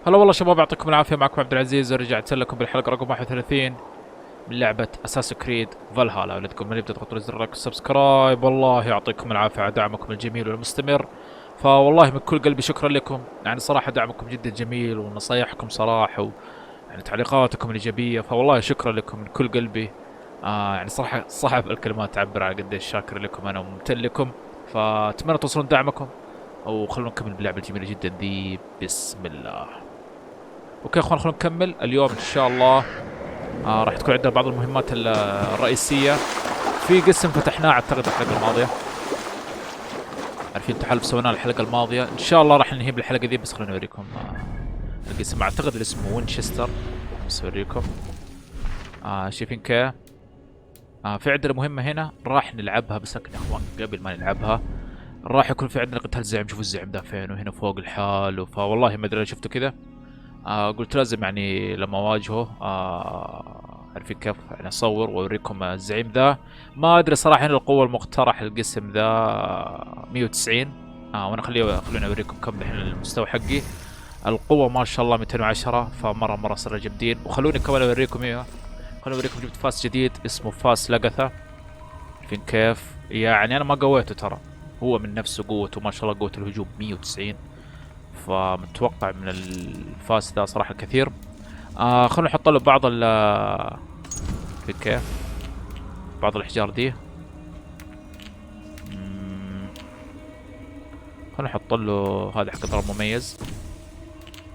هلا والله شباب، يعطيكم العافية. معكم عبد العزيز ورجعت لكم بالحلقة رقم 31 من لعبة أساسن كريد فالهالا. لا تقول من يبدأ تضغطوا زر اللايك والسبسكرايب. والله يعطيكم العافية على دعمكم الجميل والمستمر، فوالله من كل قلبي شكرا لكم. يعني صراحة دعمكم جدا جميل ونصايحكم صراحة يعني تعليقاتكم الإيجابية، فوالله شكرا لكم من كل قلبي. يعني صراحة صعب الكلمات تعبر على قديش شاكر لكم أنا وممتن لكم، فأتمنى توصلون دعمكم وخلونا نكمل باللعبة الجميلة جدا دي. بسم الله. اوكي اخوان، خلونا نكمل اليوم ان شاء الله. راح تكون عندنا بعض المهمات الرئيسية. في قسم فتحناه اعتقد الحلقة الماضية، عارفين تحالف سويناه الحلقة الماضية. ان شاء الله راح ننهي بالحلقة دي، بس خليني اوريكم القسم. اعتقد اسمه وينشستر، بس اوريكم. شايفين كيف؟ في عندنا مهمة هنا راح نلعبها، بس لكن يا اخوان قبل ما نلعبها راح يكون في عندنا قتال زعيم. شوفوا الزعيم ده فين، وهنا فوق الحال. فوالله ما ادري شفتوا كذا. قلت لازم يعني لما اواجهه عارفين كيف يعني اصور واوريكم الزعيم ذا. ما ادري صراحه هنا القوه المقترح القسم ذا 190. وانا خلوني اوريكم كم الحين المستوى حقي. القوه ما شاء الله 210، فمره صار جامدين. وخلوني كمان اوريكم اياه. خلوني اوريكم جبت فاس جديد اسمه فاس لقثه. عارفين كيف؟ يعني انا ما قويته ترى، هو من نفسه قوته ما شاء الله، قوه الهجوم 190، فمتوقع من الفاس ذا صراحة كثير. خلونا نحط له بعض ال في كيف بعض الأحجار دي. خلونا نحط له هذا حق ضرب مميز.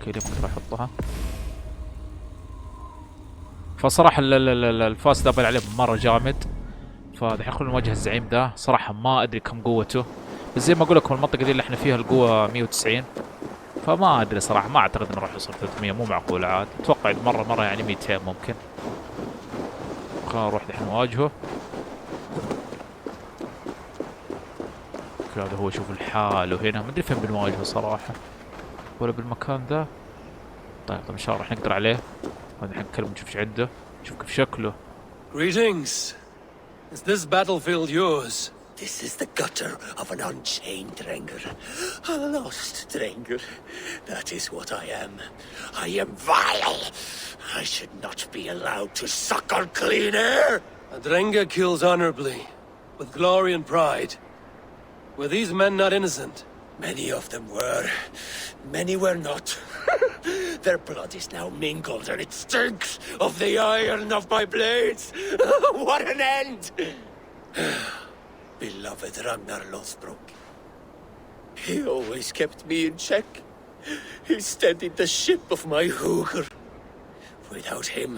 كيف ممكن احطها؟ فصراحة الفاس ذا بان عليه مرة جامد. فدحين خلونا نواجه الزعيم ذا. صراحة ما ادري كم قوته، بس زي ما اقول لكم المنطقة دي اللي احنا فيها القوة 190، فما ادري صراحه. ما اعتقد انه راح يوصل 300، مو معقول عاد. اتوقع مره يعني 200 ممكن. خلينا نروح دحين نواجهه. هذا هو، شوف الحال. وهنا ما ادري فين بنواجهه صراحه، ولا بالمكان ذا. طيب ان شاء الله راح نقدر عليه. هذا الحين نكلم نشوف ايش عنده، نشوف كيف شكله. Greetings. Is this battlefield yours? This is the gutter of an unchained Drenger. A lost Drenger. That is what I am. I am vile. I should not be allowed to suckle clean air. A Drenger kills honorably, with glory and pride. Were these men not innocent? Many of them were. Many were not. Their blood is now mingled and it stinks of the iron of my blades. What an end! Beloved Ragnar Lothbrok. He always kept me in check. He steadied the ship of my Hooker. Without him,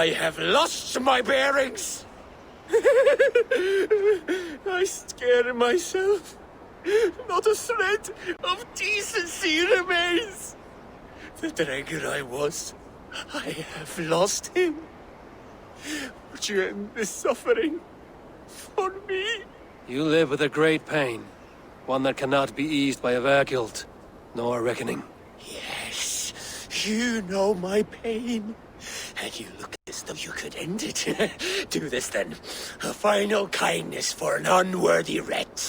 I have lost my bearings. I scare myself. Not a thread of decency remains. The Drenger I was, I have lost him. Would you end this suffering for me? You live with a great pain, one that cannot be eased by a Valkyld, nor reckoning. Yes, you know my pain. And you look as though you could end it. Do this then. A final kindness for an unworthy wretch.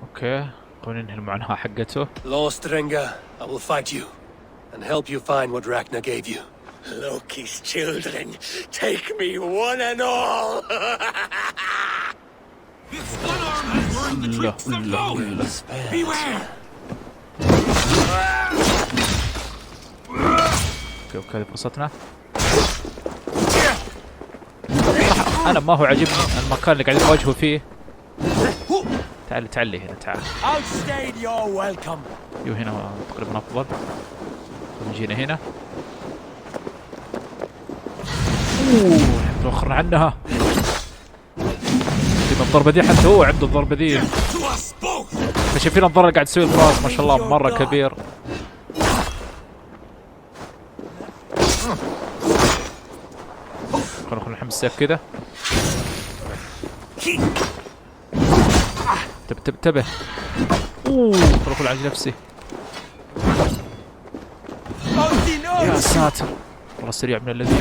اوكي خلينا ننهي المعاناة حقته. Lost Drenger, I will fight you and help you find what Ragnar gave you. Loki's children, take me one and all. This one-arm has learned the tricks of foes. Beware. اوكي هذه فرصتنا. انا ما هو عاجبني المكان اللي قاعدين نواجهه فيه. تعال هنا تعال. يو هنا تقريبا افضل. نجينا هنا. توخرنا عنها. في الضربة دي حتى هو عنده الضربة دي. فشايفين الضرر اللي قاعد يسوي الفراس ما شاء الله مرة كبير. خلونا نحمي السيف كذا. انتبه. خلونا على نفسي. يا ساتر والله سريع من الذي.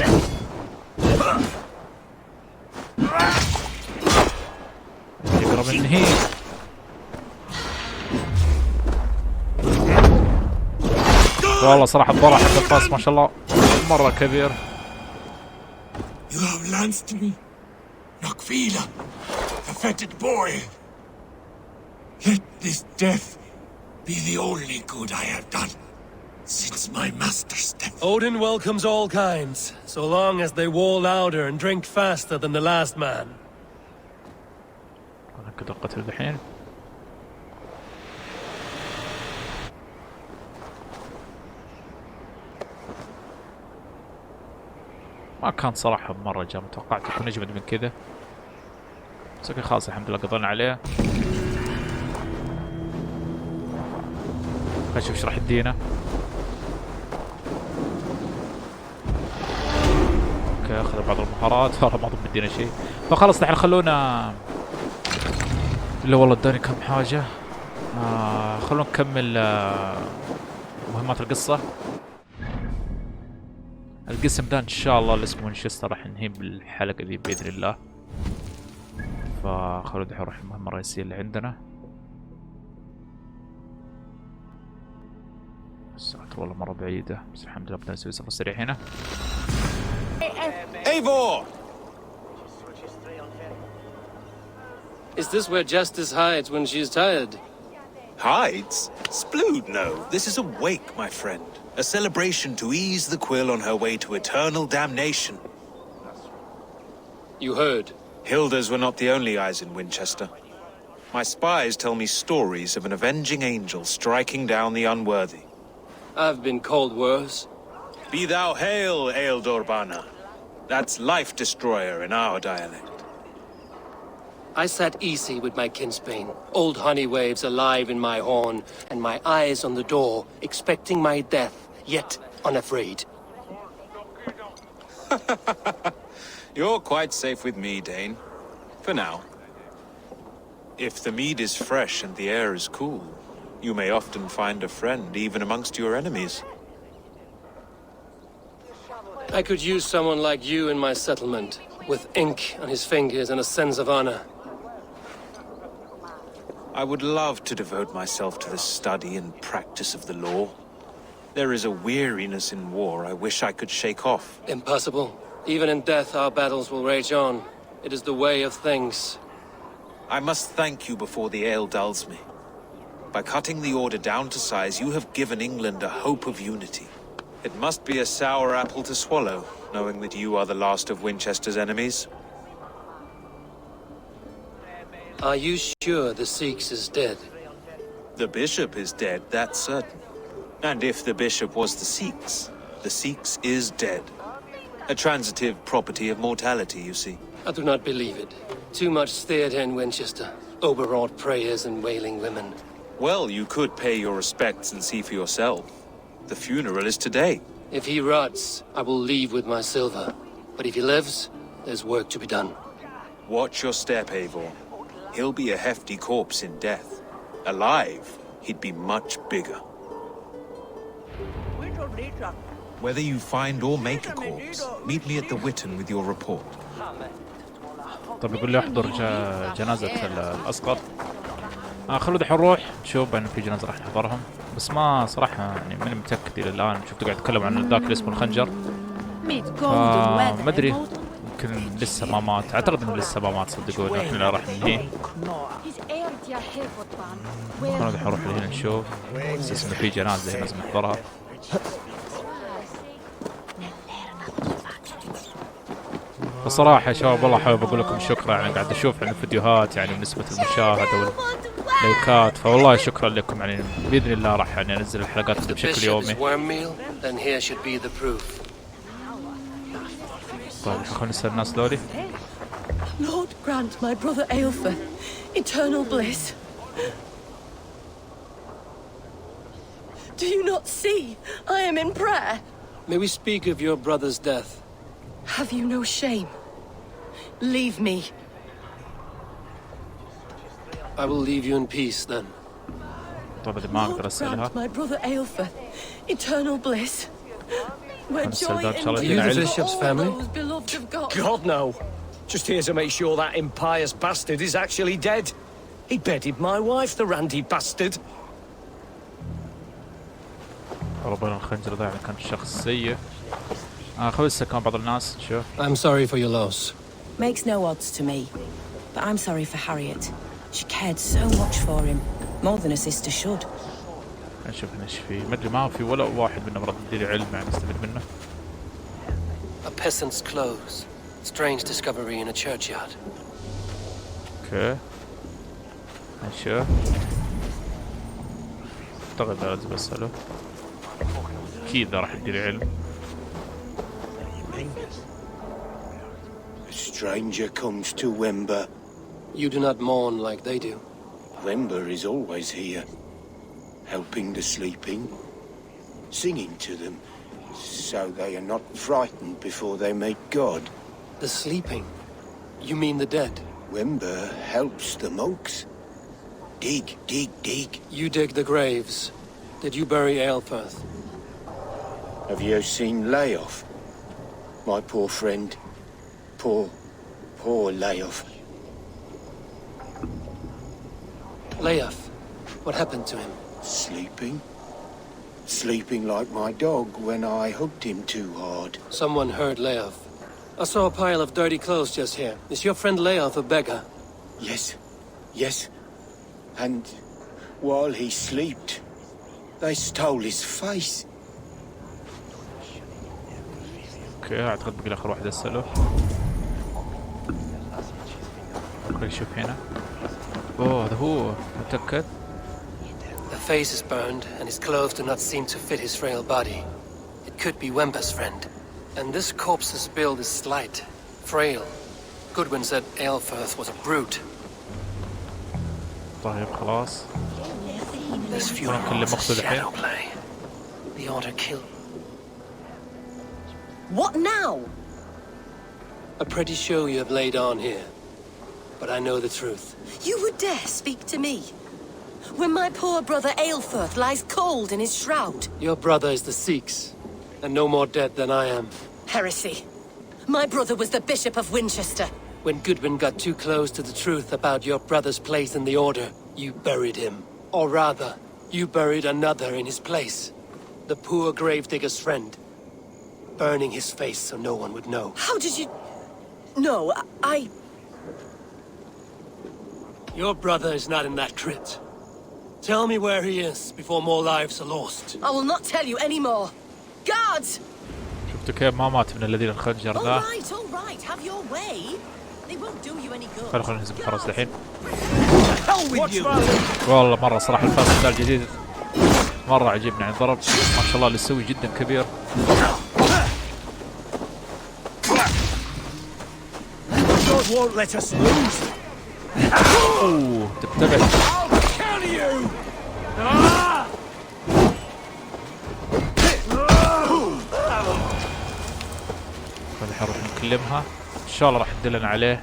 يقرب مني. والله صراحة الضرع حق الفاس ما شاء الله مرة كبير. You have lanced me, Nakvila, the fetid boy. Let this death be the only good I have done since my master's death. Odin welcomes all kinds, so long as they war louder and drink faster than the last man. أنا كده قتل الحين. ما كان صراحة مرة جامد، توقعت يكون أجمد من كذا. بس اوكي خلاص الحمد لله قضينا عليه. خلينا نشوف ايش راح يدينا. اوكي اخذ بعض المهارات، والله ما ضم يدينا شيء. فخلص الحين خلونا اللي والله اداني كم حاجة. خلونا نكمل مهمات القصة. القسم ده ان شاء الله اللي اسمه وينشستر راح ننهيه بالحلقة ذي بإذن الله. فخلونا دحين نروح المهمة الرئيسية اللي عندنا. الساعة والله مرة بعيدة، بس الحمد لله بدنا نسوي سفر سريع هنا. Eivor! Is this where Justice hides when she's tired? Hides? Splood, no. This is a wake, my friend. A celebration to ease the quill on her way to eternal damnation. You heard. Hilda's were not the only eyes in Winchester. My spies tell me stories of an avenging angel striking down the unworthy. I've been called worse. Be thou hail, Ealdor-bana. That's life destroyer in our dialect. I sat easy with my kinsbane, old honey waves alive in my horn, and my eyes on the door, expecting my death, yet unafraid. You're quite safe with me, Dane. For now. If the mead is fresh and the air is cool, you may often find a friend even amongst your enemies. I could use someone like you in my settlement, with ink on his fingers and a sense of honor. I would love to devote myself to the study and practice of the law. There is a weariness in war I wish I could shake off. Impossible. Even in death, our battles will rage on. It is the way of things. I must thank you before the ale dulls me. By cutting the order down to size, you have given England a hope of unity. It must be a sour apple to swallow, knowing that you are the last of Winchester's enemies. Are you sure the Sikhs is dead? The bishop is dead, that's certain. And if the bishop was the Sikhs is dead. A transitive property of mortality, you see. I do not believe it. Too much theatre in Winchester. Overwrought prayers and wailing women. Well, you could pay your respects and see for yourself. The funeral is today. If he rots, I will leave with my silver. But if he lives, there's work to be done. Watch your step, Eivor. He'll be a hefty corpse in death. Alive, he'd be much bigger. Whether you find or make a corpse, meet me at the Witten with your report. طب يقول لي احضر جنازة الأسقط. خلوا دحين نروح نشوف بأن في جنازة راح نحضرهم، بس ما صراحة يعني ماني متأكد إلى الآن. شفت قاعد يتكلم عن ذاك اللي اسمه الخنجر. ما أدري يمكن لسه ما مات، أعتقد إنه لسه ما مات صدقوني. إحنا راح ننهيه. خلونا دحين نروح لهنا نشوف، أساس إنه في جنازة لازم نحضرها. بصراحة يا شباب والله حابب أقول لكم شكرا، يعني قاعد أشوف عن الفيديوهات يعني بنسبة المشاهدة واللايكات، فوالله شكرا لكم. يعني بإذن الله راح يعني أنزل الحلقات بشكل يومي. طيب خلونا نسأل الناس ذولي. Lord grant my brother Aelfer eternal bliss. Do you not see? I am in prayer. May we speak of your brother's death? Have you no shame? Leave me. I will leave you in peace then. طيب ما أقدر أسألها. My brother Aelfer eternal bliss. Where joy and Are you the bishop's family? beloved of God. God, no. Just here to make sure that impious bastard is actually dead. He bedded my wife, the randy bastard. ربنا الخنجر ذا يعني كان شخص سيء. خبزة كان بعض الناس شوف. I'm sorry for your loss. Makes no odds to me. But I'm sorry for Harriet. She cared so much for him. More than a sister should. نشوف ايش فيه. ما ادري ما في ولا واحد منا مرد لي علم يعني نستفيد منه. A peasant's clothes. Strange discovery in a churchyard. اوكي. نشوف. اعتقد لازم اسأله. اكيد راح يديني علم. A stranger comes to Wember. You do not mourn like they do. Wember is always here, helping the sleeping, singing to them, so they are not frightened before they meet God. The sleeping? You mean the dead? Wember helps the monks. Dig, dig, dig. You dig the graves. Did you bury Aelfirth? Have you seen Layoff? My poor friend. Poor Layoff. Leof. What happened to him? Sleeping. Sleeping like my dog when I hugged him too hard. Someone heard Leof. I saw a pile of dirty clothes just here. Is your friend Leof a beggar? Yes. And while he slept, they stole his face. اوكي اعتقد بقي اخر واحد اسأله. خلينا نشوف هنا. اوه هذا هو متأكد. The face is burned and his clothes do not seem to fit his frail body. It could be Wember's friend. And this corpse's build is slight, frail. Goodwin said Aelfirth was a brute. طيب خلاص. This funeral was a shadow play. The order killed. What now? A pretty show you have laid on here. But I know the truth. You would dare speak to me? When my poor brother Aelfirth lies cold in his shroud. Your brother is the Sikhs, and no more dead than I am. Heresy. My brother was the Bishop of Winchester. When Goodwin got too close to the truth about your brother's place in the order, you buried him. Or rather, you buried another in his place. The poor gravedigger's friend. Burning his face so no one would know. How did you... No, I... Your brother is not in that crypt. Tell me where he is before more lives are lost. I will not tell you anymore. Guards! شفتوا كيف ما مات من الذين الخنجر ذا. All right, have your way. They won't do you any good. خلينا نهزم الحرس الحين. والله مرة صراحة الفاس ذا الجديد مرة عجيبني يعني ضرب ما شاء الله اللي يسوي جدا كبير. Won't let us lose. اوه تبتعد. الحين نروح نكلمها ان شاء الله راح تدلنا عليه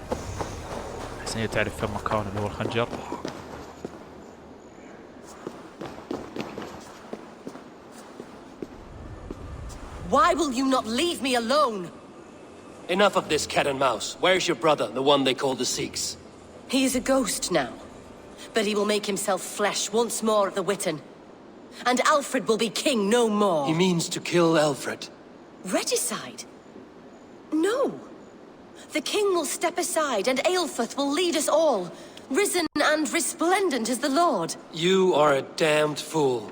احسن هي تعرف فين مكانه اللي هو الخنجر. Why will you not leave me alone? Enough of this cat and mouse. Where's your brother, the one they call the Sikhs? He is a ghost now. But he will make himself flesh once more of the Witten. And Alfred will be king no more. He means to kill Alfred. Regicide? No. The king will step aside and Aelfirth will lead us all, risen and resplendent as the Lord. You are a damned fool.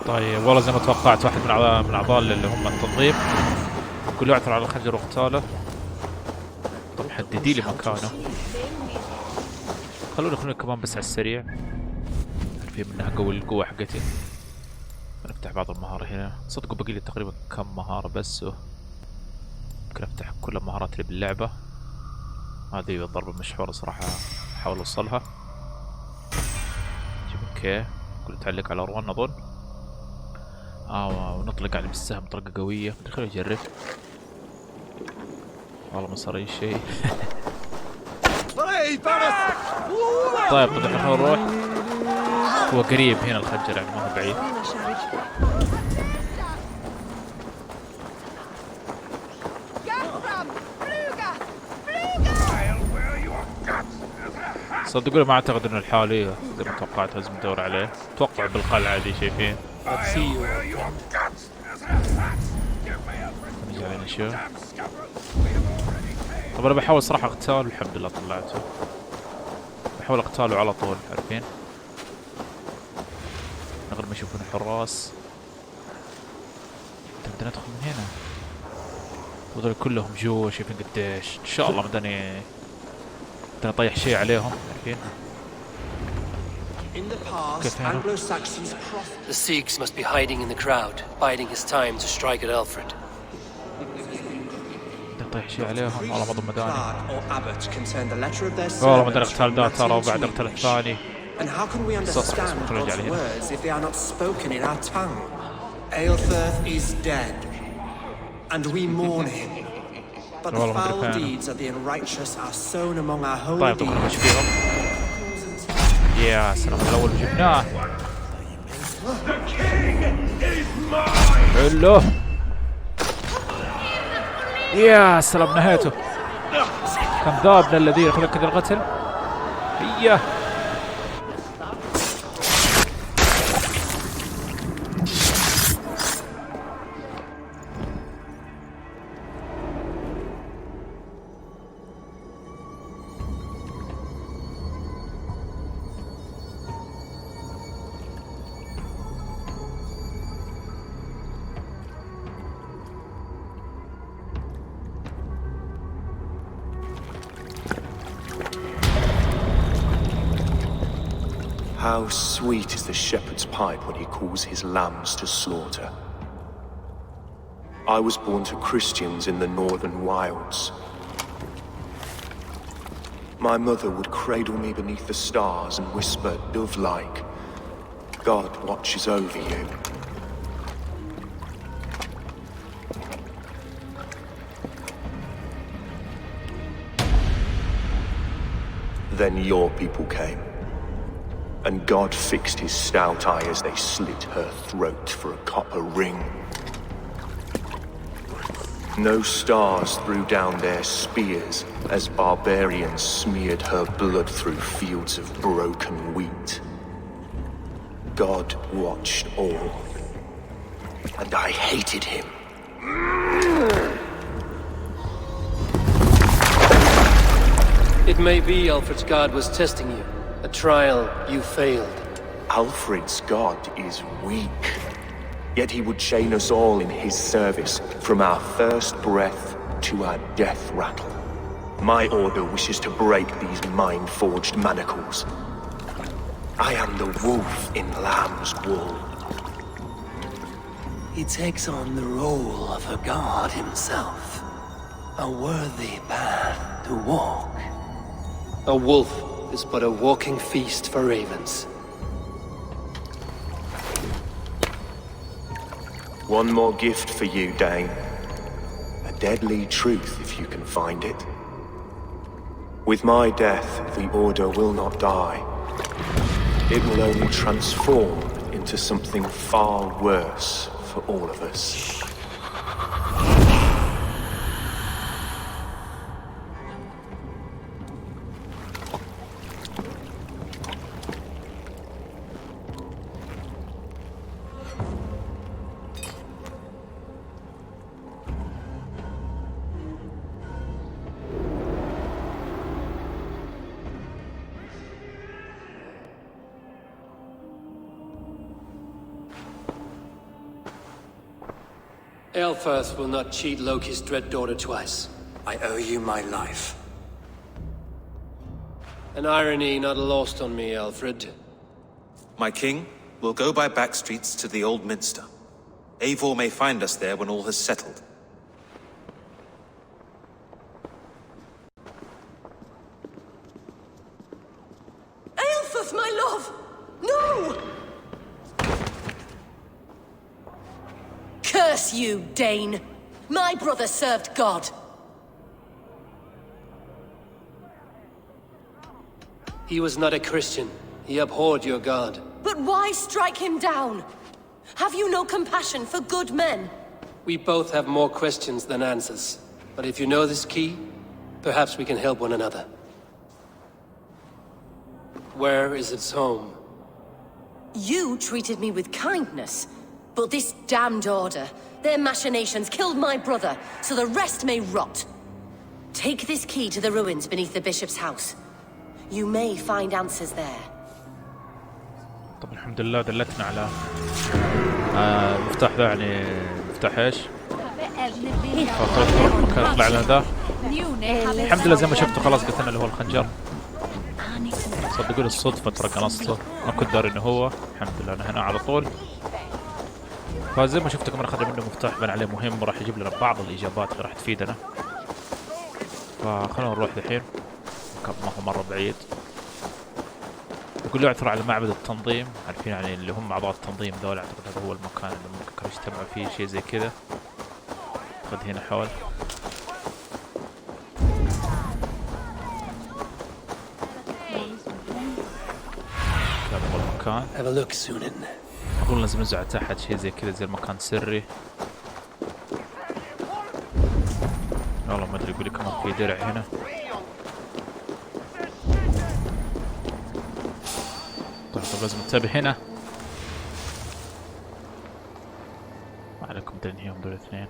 طيب والله زي ما توقعت واحد من اعضاء اللي هم التنظيم يقول له اعثر على الخنجر واغتاله. طب حددي لي مكانه. خلوني كمان بس على السريع. في منها قوي القوة حقتي. نفتح بعض المهارة هنا. صدقوا بقي لي تقريبا كم مهارة بس ممكن افتح كل المهارات اللي باللعبة. هذه الضربة المشهورة صراحة احاول اوصلها. اوكي كله تعلق على R1 اظن. ونطلق عليه بالسهم طلقة قوية. خلينا نجرب. والله ما صار اي شيء. طيب خلينا نروح. هو قريب هنا الخنجر يعني ما هو بعيد. صدقوني ما اعتقد انه الحالي زي ما توقعت لازم ندور عليه. اتوقع بالقلعة دي شايفين. Let's see you. نجي علينا نشوف. طب انا بحاول صراحة اقتال والحمد لله طلعته. بحاول اقتاله على طول عارفين. من غير ما يشوفون الحراس. بدنا ندخل من هنا. وذول كلهم جوا شايفين قديش. ان شاء الله مداني اطيح شيء عليهم عارفين. كيف هنا؟ The Sikhs must be hiding in the crowd, biding his time to strike at Alfred. اطيح شيء عليهم. والله ما ضم مداني. والله مداني اقتال ذا ترى وبعد اقتل الثاني. And how can we understand God's words if they are not spoken in our tongue? Aelfirth is dead, and we mourn him. But the foul deeds of the unrighteous are sown among our holy طيب طبعا وش deeds. فيهم؟ يا سلام الاول جبناه. حلو. يا سلام نهايته. كذابنا الذي ياخذ كذا القتل. هي How sweet is the shepherd's pipe when he calls his lambs to slaughter. I was born to Christians in the northern wilds. My mother would cradle me beneath the stars and whisper, dove-like, God watches over you. Then your people came. And God fixed his stout eye as they slit her throat for a copper ring. No stars threw down their spears as barbarians smeared her blood through fields of broken wheat. God watched all, and I hated him. It may be Alfred's God was testing you. A trial you failed. Alfred's God is weak. Yet he would chain us all in his service, from our first breath to our death rattle. My order wishes to break these mind-forged manacles. I am the wolf in lamb's wool. He takes on the role of a god himself. A worthy path to walk. A wolf is but a walking feast for ravens. One more gift for you, Dane. A deadly truth, if you can find it. With my death, the Order will not die. It will only transform into something far worse for all of us. Aelfirth will not cheat Loki's dread daughter twice. I owe you my life. An irony not lost on me, Alfred. My king will go by back streets to the Old Minster. Eivor may find us there when all has settled. Aelfirth, my love! No! Curse you, Dane! My brother served God. He was not a Christian. He abhorred your god. But why strike him down? Have you no compassion for good men? We both have more questions than answers. But if you know this key, perhaps we can help one another. Where is its home? You treated me with kindness, but this damned order, their machinations killed my brother, so the rest may rot. Take this key to the ruins beneath the bishop's house. You may find answers there. طب الحمد لله دلتنا على المفتاح ذا، يعني مفتاح ايش؟ كان طلع لنا ذا. الحمد لله زي ما شفتوا خلاص قتلنا اللي هو الخنجر. صدقوني الصدفة ترى قنصته، ما كنت داري انه هو. الحمد لله انا هنا على طول. فزي ما شفتوا كمان اخذنا منه مفتاح بان عليه مهم، راح يجيب لنا بعض الاجابات اللي راح تفيدنا. فخلونا نروح الحين، ما هو مرة بعيد. يقول له اعثر على معبد التنظيم، عارفين يعني اللي هم اعضاء التنظيم ذول، اعتقد هذا هو المكان اللي ممكن كانوا يجتمعوا فيه، شيء زي كذا. خذ هنا حول. هذا هو المكان. Have a look, Sunan. اقول لازم ننزع تحت شيء زي كذا، زي المكان سري. والله ما ادري، يقول لي كمان في درع هنا. طيب لازم انتبه هنا. ما عليكم تنهيهم دول الاثنين.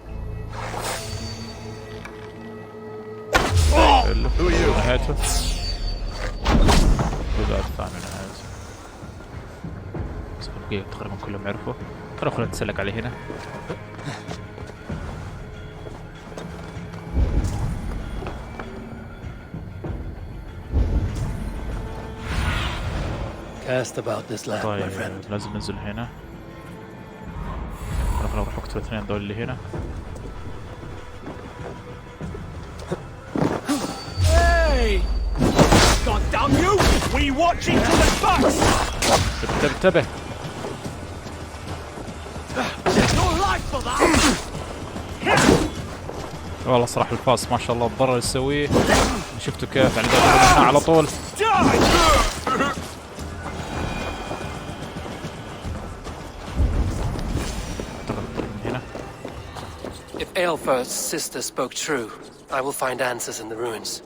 نهايته. ولا الثاني نهايته. بس بقية تقريبا كلهم عرفوا. خلونا نتسلق عليه هنا. Cast about this land, my friend. لازم ننزل هنا. خلونا نروح وقت الاثنين دول اللي هنا. Hey! God damn you! We watching to the backs! انتبه. No life for that! والله صراحة الفاس ما شاء الله الضرر اللي يسويه. شفتوا كيف يعني هنا على طول. If Aelfirth's sister spoke true, I will find answers in the ruins.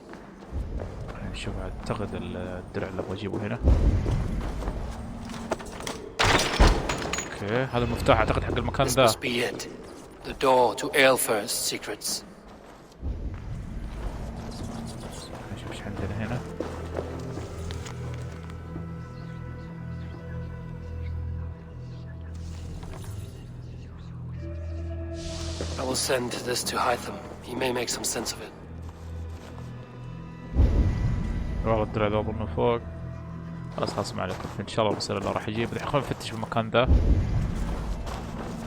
شوف اعتقد الدرع اللي ابغى اجيبه هنا. اوكي هذا المفتاح اعتقد حق المكان ذا. This must be it. The door to Aelfirth's secrets. نشوف ايش عندنا هنا. I will send this to Hytham. He may make some sense of it. والله الدرع ذا اظنه فوق. خلاص ما عليكم، ان شاء الله بسأل الله راح يجيب. الحين خلينا نفتش بالمكان ذا.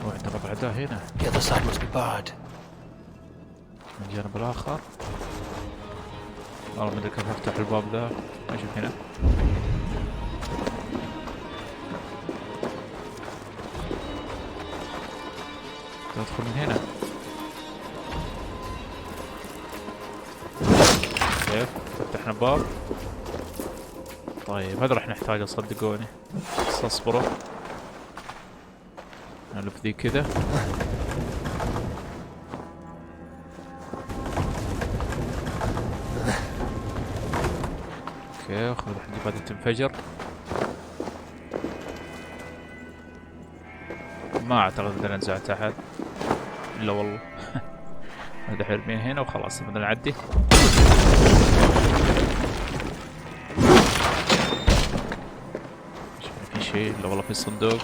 وعندنا ربع ذا هنا. The other side must be barred. من الجانب الاخر. والله ما ادري كيف افتح الباب ذا. اشوف هنا. ندخل من هنا. كيف فتحنا باب. طيب هذا راح نحتاجه صدقوني، بس اصبروا. نلف ذي كذا. اوكي خذ حقي بعد تنفجر. ما اعتقد بدنا ننزع تحت. لا والله. هذا حرمين هنا وخلاص بدنا نعدي. في شيء؟ لا والله في صندوق.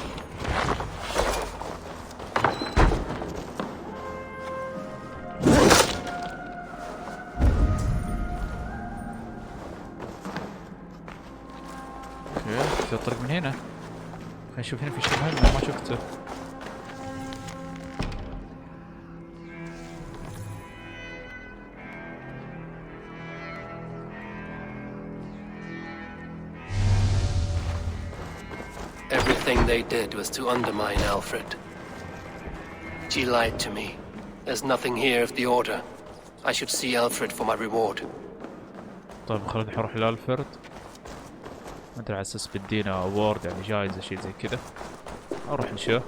اوكي في الطريق من هنا. خلينا نشوف هنا في شيء مهم ما شفته. Everything they did was to undermine Alfred. She lied to me. There's nothing here of the Order. I should see Alfred for my reward. طيب خلينا نروح لألفرد. ما ادري على اساس بدينا اوورد يعني جايزة شيء زي كذا. اروح نشوف.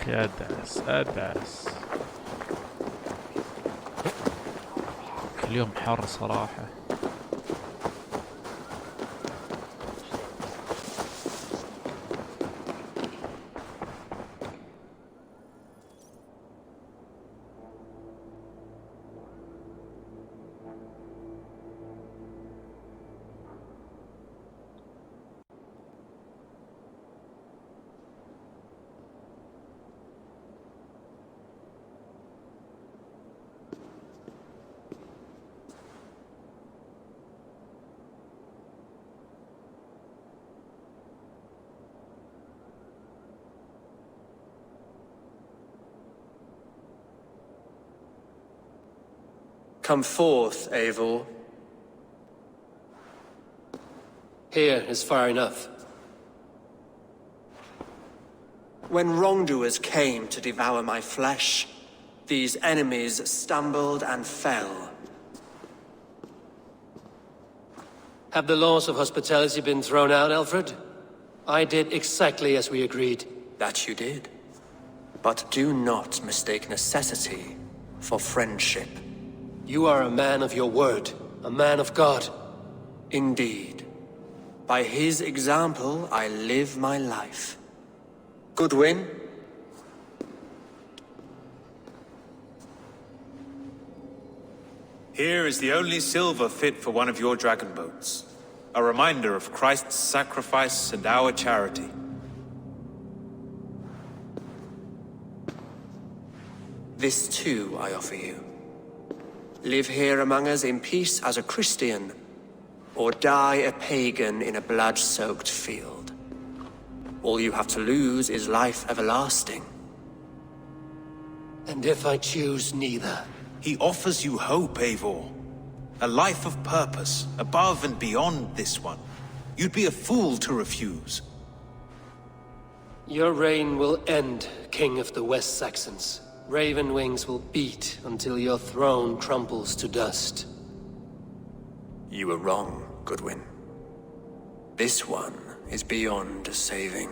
أخي أدعس أدعس. كل يوم حر صراحة. Come forth, Eivor. Here is far enough. When wrongdoers came to devour my flesh, these enemies stumbled and fell. Have the laws of hospitality been thrown out, Alfred? I did exactly as we agreed. That you did. But do not mistake necessity for friendship. You are a man of your word, a man of God. Indeed. By his example, I live my life. Goodwin? Here is the only silver fit for one of your dragon boats. A reminder of Christ's sacrifice and our charity. This too I offer you. Live here among us in peace as a Christian, or die a pagan in a blood-soaked field. All you have to lose is life everlasting. And if I choose neither? He offers you hope, Eivor. A life of purpose, above and beyond this one. You'd be a fool to refuse. Your reign will end, King of the West Saxons. Raven wings will beat until your throne crumbles to dust. You were wrong, Goodwin. This one is beyond saving.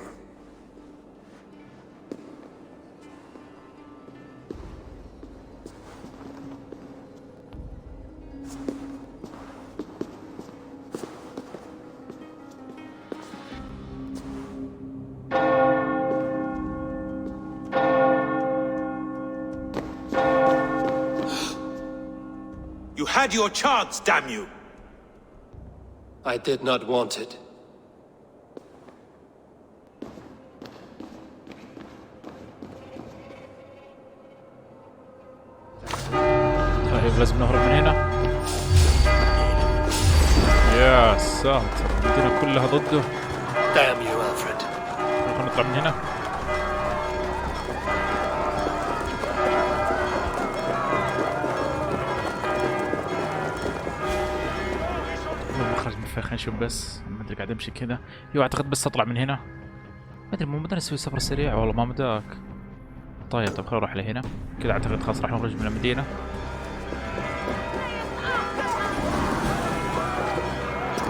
You had your chance, damn you! I did not want it. طيب لازم نهرب من هنا. يا ساتر المدينة كلها ضده. Damn you, Alfred. خلينا نطلع من هنا. خلينا نشوف بس ما ادري قاعد امشي كذا. يو اعتقد بس اطلع من هنا. ما ادري مو بدنا نسوي سفر سريع والله ما مداك. طيب خلينا نروح لهنا كذا. اعتقد خلاص راح نخرج من المدينة.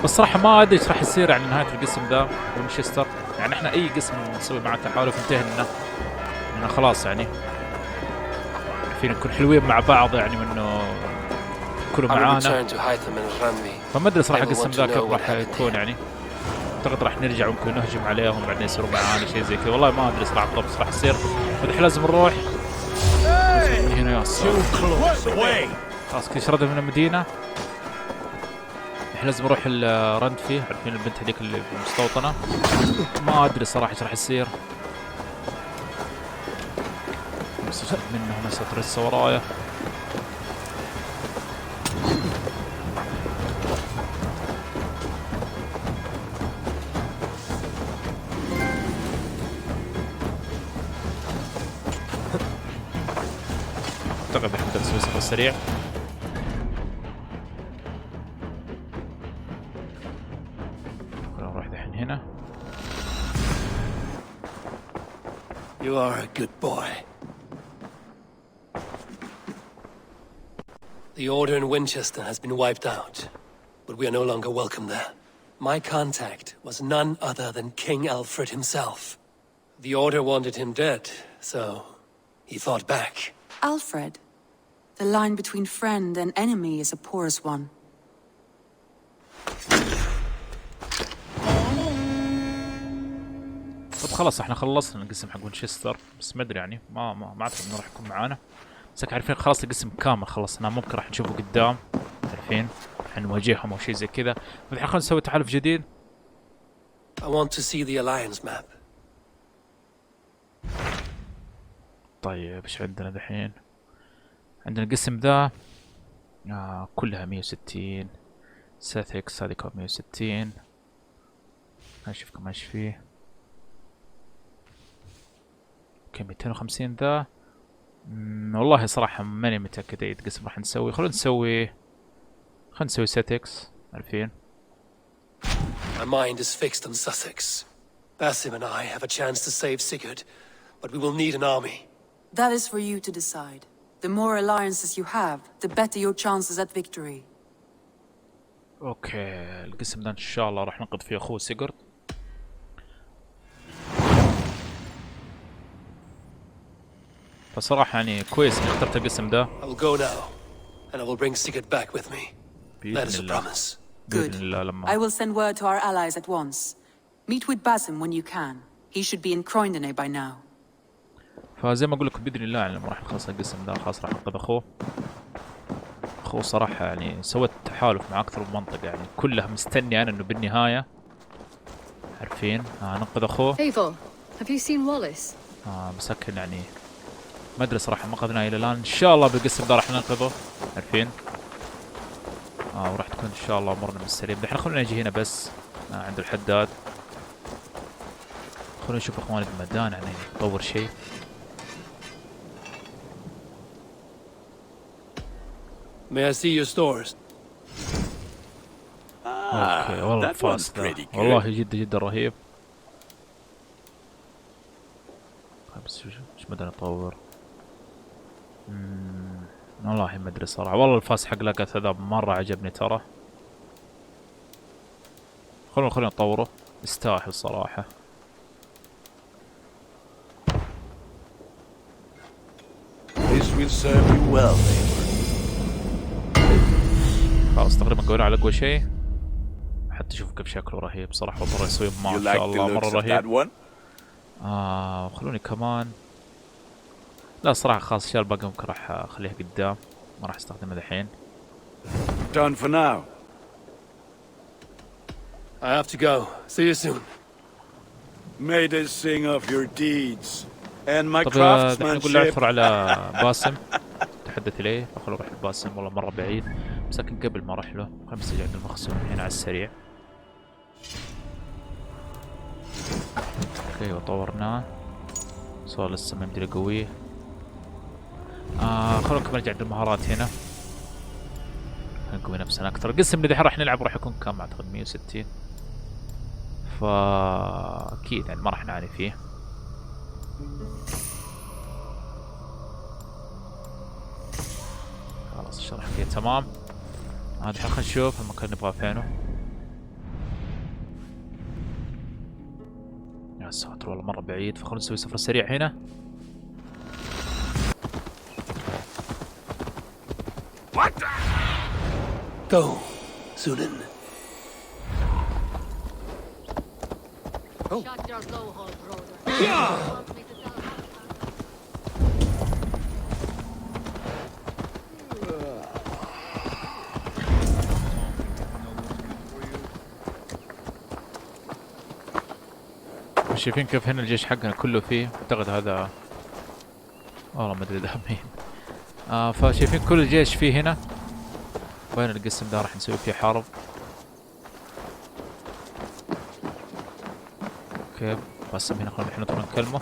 بس صراحة ما ادري ايش راح يصير يعني نهاية القسم ذا ومانشستر. يعني احنا اي قسم نسوي معاه تحالف انتهى لنا خلاص يعني فينا نكون حلوين مع بعض يعني منه كلوا معانا. فما ادري صراحة القسم ذا كيف راح يكون يعني. اعتقد راح نرجع وممكن نهجم عليهم وبعدين يصيروا معانا شيء زي كذا. والله ما ادري صراحة بالضبط ايش راح يصير. فالحين لازم نروح من هنا. يا ساتر خلاص كذا شردنا من المدينة. الحين لازم نروح الرند فيه. عارفين البنت هذيك اللي مستوطنة. ما ادري صراحة ايش راح يصير. بس منهم يا ساتر لسه ورايا. اعتقد احنا نسوي سفر سريع. نروح دحين هنا. You are a good boy. The order in Winchester has been wiped out, but we are no longer welcome there. My contact was none other than King Alfred himself. The order wanted him dead, So, he fought back. Alfred, the line between friend and enemy is a porous one. طب خلاص احنا خلصنا القسم حق وينشستر، بس ما ادري يعني ما اعتقد انه راح يكون معانا، بس عارفين خلاص القسم كامل خلصناه، ممكن راح نشوفه قدام عارفين حنواجههم او شيء زي كذا، الحين خلينا نسوي تحالف جديد. I want to see the Alliance map. طيب ايش عندنا دحين؟ عندنا القسم ذا كلها 160 ساثكس، هذه كم 160. نشوف كم ايش فيه. اوكي 250 ذا. والله صراحة ماني متأكد اي قسم راح نسوي، خلونا نسوي ساثكس 2000. My mind is fixed on Sussex. Basim and I have a chance to save Sigurd, but we will need an army. That is for you to decide. The more alliances you have, the better your chances at victory. اوكي القسم ده ان شاء الله راح ننقذ فيه اخوه سيجرد. فصراحة يعني كويس اني اخترت القسم ده. I will go now, and I will bring Sigurd back with me. That is a promise. Good. I will send word to our allies at once. Meet with Basim when you can. He should be in Croydon by now. فزي ما اقول لكم باذن الله يعني لما راح نخلص القسم ده خلاص راح انقذ اخوه. اخوه صراحة يعني سويت تحالف مع اكثر من منطقة، يعني كلها مستني انا انه بالنهاية عارفين ننقذ اخوه. Eivor, have you seen Wallace? مسكن يعني ما ادري صراحة ما اخذناه الى الان، ان شاء الله بالقسم ده راح ننقذه عارفين. وراح تكون ان شاء الله امورنا بالسليم. دحين خلونا نجي هنا بس عند الحداد، خلونا نشوف اخوان المدان يعني نطور شيء. May I see your stores? اوكي والله فاس والله جدا رهيب. بس ايش بدنا نطور؟ والله ما ادري صراحة، والله الفاس حق لقت هذا مرة عجبني ترى. خلونا نطوره، يستاهل صراحة. This will serve you well. خلاص تقريبا قولنا على اقوى شيء، حتى شوفوا كيف شكله رهيب صراحة، والله يسوي ما شاء الله مرة رهيب. وخلوني كمان لا صراحة خلاص الاشياء الباقي ممكن راح اخليها قدام، ما راح استخدمها الحين. Done for now. I have to go. See you soon. May they sing of your deeds and my طب دحين نقول له craftsmanship. اعثر على باسم تحدث اليه، فخلوا اروح لباسم والله مرة بعيد، بس لكن قبل ما اروح له خلينا نستجع عند المخزون الحين على السريع. اوكي وطورناه صار لسه ما يمدي قويه. خلونا كمان نرجع عند المهارات هنا نقوي نفسنا اكثر. القسم اللي دحين راح نلعب راح يكون كم اعتقد 160، فاكيد يعني ما راح نعاني فيه. خلاص الشرح فيه تمام. دحين خلينا نشوف المكان نبغاه فينه. يا ساتر والله مرة بعيد، فخلونا نسوي سفر سريع هنا. Go, Sunan. Shut your blowhole, brother. شايفين كيف هنا الجيش حقنا كله فيه، اعتقد هذا والله ما ادري ده مين. فشايفين كل الجيش فيه هنا، وين القسم ده راح نسوي فيه حرب. اوكي باسم هنا خلينا نحن نكلمه.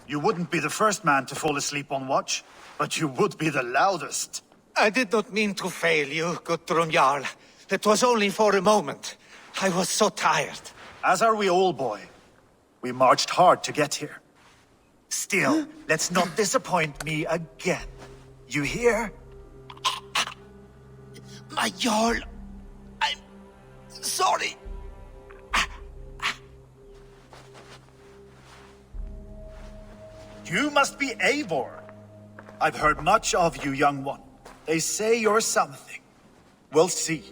You wouldn't be the first man to fall asleep on watch, but you would be the loudest. I did not mean to fail you, Guthrum Jarl. It was only for a moment. I was so tired. As are we all, boy. We marched hard to get here. Still, let's not disappoint me again. You hear? My Jarl, I'm sorry. You must be Eivor. I've heard much of you, young one. They say you're something. We'll see.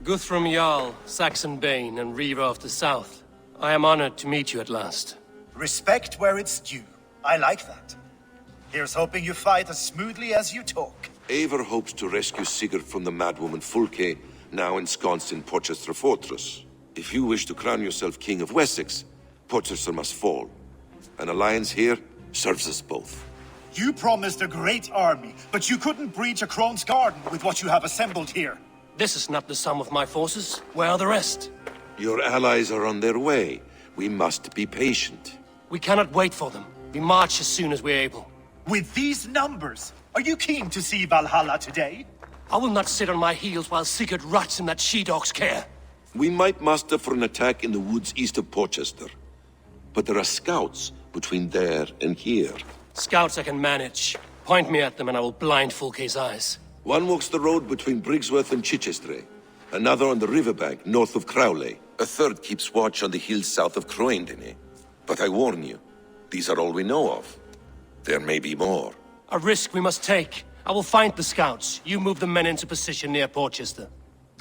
Guthrum Jarl, Saxon Bane, and Reaver of the South. I am honored to meet you at last. Respect where it's due. I like that. Here's hoping you fight as smoothly as you talk. Eivor hopes to rescue Sigurd from the madwoman Fulke, now ensconced in Porchester Fortress. If you wish to crown yourself King of Wessex, Porchester must fall. An alliance here serves us both. You promised a great army, but you couldn't breach a Crone's garden with what you have assembled here. This is not the sum of my forces. Where are the rest? Your allies are on their way. We must be patient. We cannot wait for them. We march as soon as we're able. With these numbers, are you keen to see Valhalla today? I will not sit on my heels while Sigurd rots in that she-dog's care. We might muster for an attack in the woods east of Porchester. But there are scouts between there and here. Scouts I can manage. Point me at them and I will blind Fulke's eyes. One walks the road between Briggsworth and Chichester. Another on the riverbank north of Crowley. A third keeps watch on the hills south of Croendene. But I warn you, these are all we know of. There may be more. A risk we must take. I will find the scouts. You move the men into position near Porchester.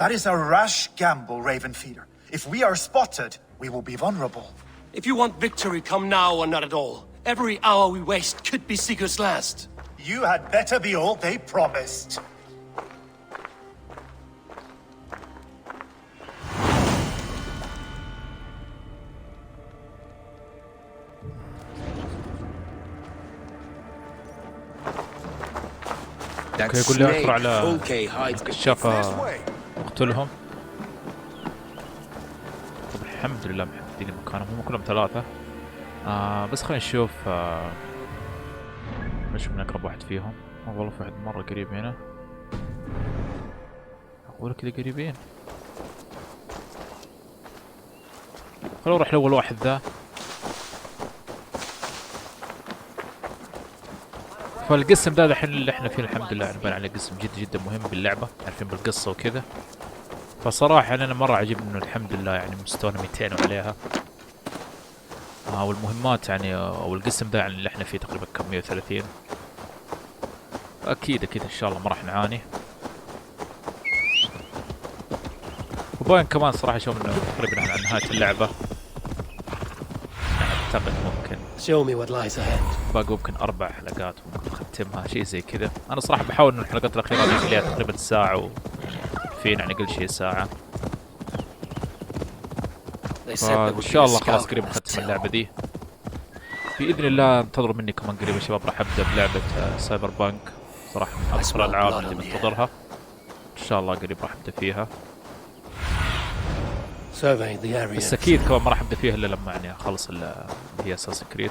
That is a rash gamble, Ravenfeeder. If we are spotted, we will be vulnerable. If you want victory, come now or not at all. Every hour we waste could be Sigurd's last. You had better be all they promised. يقول لي اخر على الكشافة اقتلهم. طب الحمد لله محددين مكانهم، هم كلهم ثلاثة. بس خلينا نشوف مش من اقرب واحد فيهم. والله في واحد مرة قريب هنا. اقول كذا قريبين. خلينا نروح لاول واحد ذا. فالقسم ده الحين اللي احنا فيه الحمد لله نبان عليه قسم جدا مهم باللعبة، عارفين بالقصة وكذا. فصراحة انا مرة عجبني انه الحمد لله يعني مستوانا 200 وعليها. والمهمات يعني او القسم ده يعني اللي احنا فيه تقريبا كم 130. اكيد ان شاء الله ما راح نعاني. وباين كمان صراحة شوف انه تقريبا على نهاية اللعبة. اعتقد ممكن باقي ممكن 4 حلقات ممكن نختمها شيء زي كذا. انا صراحة بحاول انه الحلقات الاخيرة هذه اخليها تقريبا ساعة وفين يعني اقل شيء ساعة. فان شاء الله خلاص قريب نختم اللعبة دي بإذن الله. انتظروا مني كمان قريب يا شباب، راح ابدأ بلعبة سايبر بانك. صراحة من أكثر الألعاب اللي منتظرها. إن شاء الله قريب راح ابدأ فيها. بس أكيد كمان ما راح ابدأ فيها إلا لما يعني أخلص اللي هي أساسن كريد.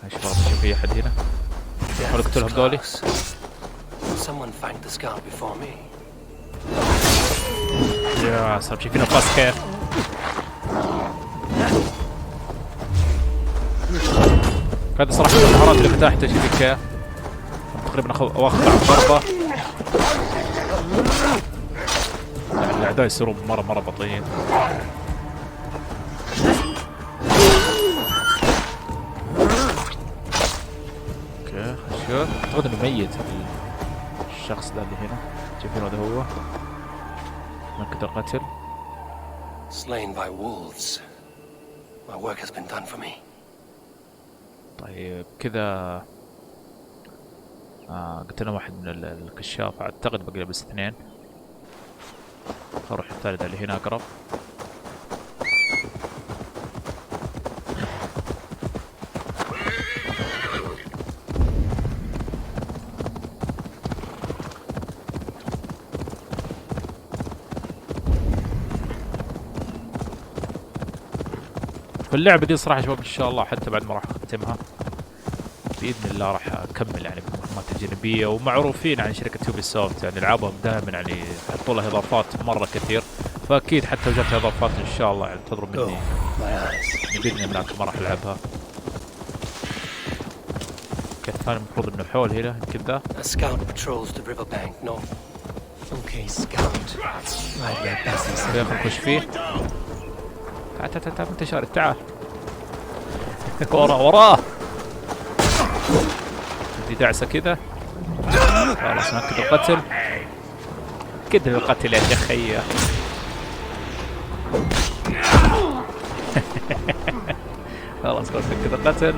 يا شباب نشوف في أحد هنا. حاول أقتلهم دولي. يا سلام شايفين الفاس كيف؟ هذا صراحة من المهارات اللي فتحتها شايفين كيف؟ تقريبا واخذ ضربة. يعني الأعداء يصيرون مرة بطيئين. اوكي شوف اعتقد انه ميت الشخص ده اللي هنا، شايفين هذا هو من كثر قتل. Slain by wolves. My work has been done for me. طيب كذا قتلنا واحد من الكشاف، اعتقد بقي بس 2. اروح الثالث اللي هنا اقرب. فاللعبة دي صراحة شباب ان شاء الله حتى بعد ما راح اختمها بإذن الله راح اكمل يعني بالمهمات الجانبية. ومعروفين عن شركة يوبي سوفت يعني العابهم دائما يعني يحطوا لها اضافات مرة كثير. فاكيد حتى لو جات اضافات ان شاء الله يعني انتظروا مني باذن الله ما راح العبها. كان المفروض انه حول هنا يمكن ذا. خلينا نخش فيه. تعال انت شارد تعال. وراه في دعسه كذا. خلاص نأكد القتل. كد القتل يا شيخ. خلاص نأكد القتل.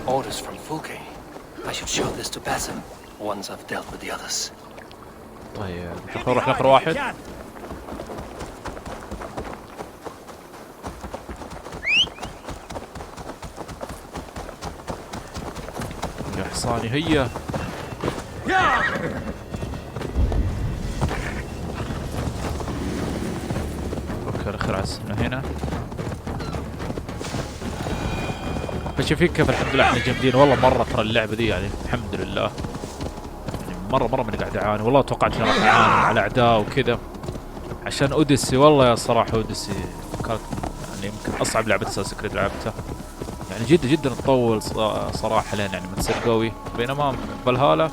Orders from Fulke. I should show this to Basim once I've dealt with the others. طيب نروح لآخر واحد. يا حصاني هيا. اوكي الاخير عسنا هنا. فشوفين كيف الحمد لله احنا جامدين والله مرة. ترى اللعبة دي يعني الحمد لله يعني مرة من قاعد اعاني والله. توقعت اني راح اعاني على اعداء وكذا عشان اوديسي. والله يا صراحة اوديسي كانت يعني يمكن اصعب لعبة اساسن كريد لعبتها. يعني جدا تطول صراحة لين يعني ما تصير قوي. بينما فالهالا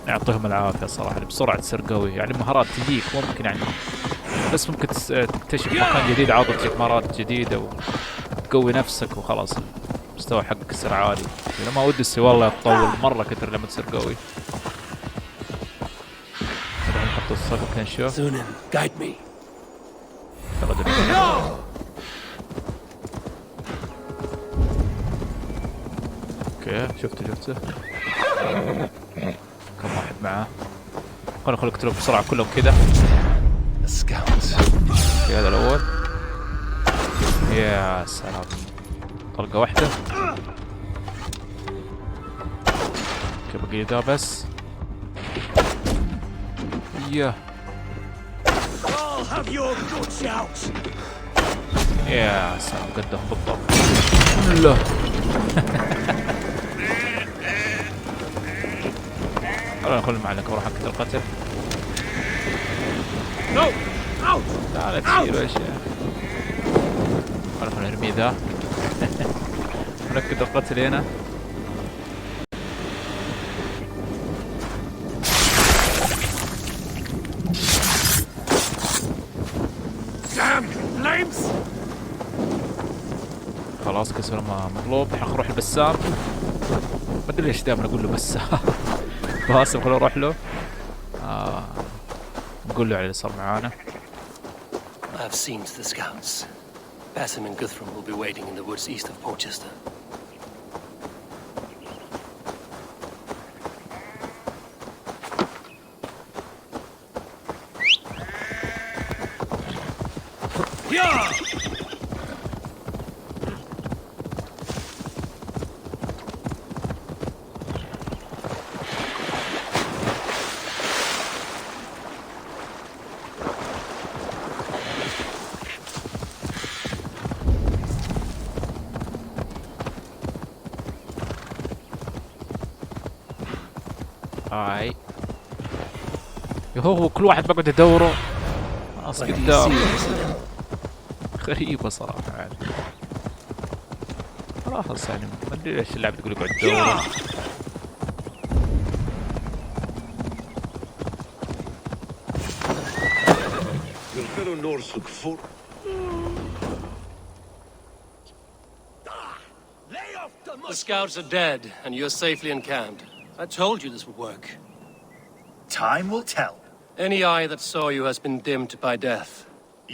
يعطيهم العافية صراحة يعني بسرعة تصير قوي. يعني مهارات تجيك ممكن يعني بس ممكن تكتشف مكان جديد عاطل تجيك مهارات جديدة وتقوي نفسك وخلاص المستوى حقك يصير عالي. بينما اوديسي والله تطول مرة كثر لما تصير قوي. نحط الصك نشوف. اوكي شفته. كم واحد معاه؟ خلينا نقتلهم بسرعة كلهم كذا. في هذا الأول. يا سلام طلقة واحدة. اوكي بقي ده بس. يا يا سلام قدهم بالضبط. لا خلينا المعلق وراح اكد القتل. لا تشيلوا اشياء. خلينا نرمي ذا. نأكد القتل هنا. خلاص كسر ما مطلوب. الحين نروح البسام. ما ادري ليش دائما اقول له بسام. باسم خلينا نروح له. نقول له على اللي صار معانا. I've seen to the scouts. Basim and Guthrum will be waiting in the woods east of Portchester. هاي هو كل واحد بقعد يدوره خلاص قدام. غريبة صراحة يعني. خلاص يعني ما ادري ليش اللعبة تقول اقعد تدوره. The scouts are dead, and you're safely encamped. I told you this would work. Time will tell. Any eye that saw you has been dimmed by death.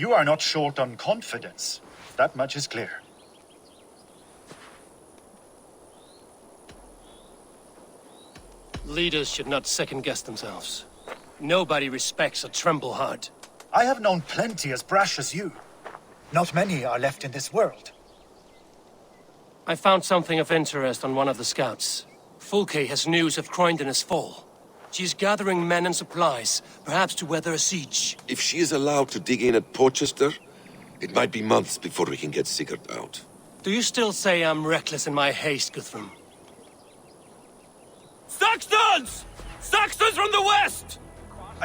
You are not short on confidence. That much is clear. Leaders should not second-guess themselves. Nobody respects a tremble heart. I have known plenty as brash as you. Not many are left in this world. I found something of interest on one of the scouts. Fulke has news of Croydon's fall. She's gathering men and supplies, perhaps to weather a siege. If she is allowed to dig in at Portchester, it might be months before we can get Sigurd out. Do you still say I'm reckless in my haste, Guthrum? Saxons! Saxons from the west!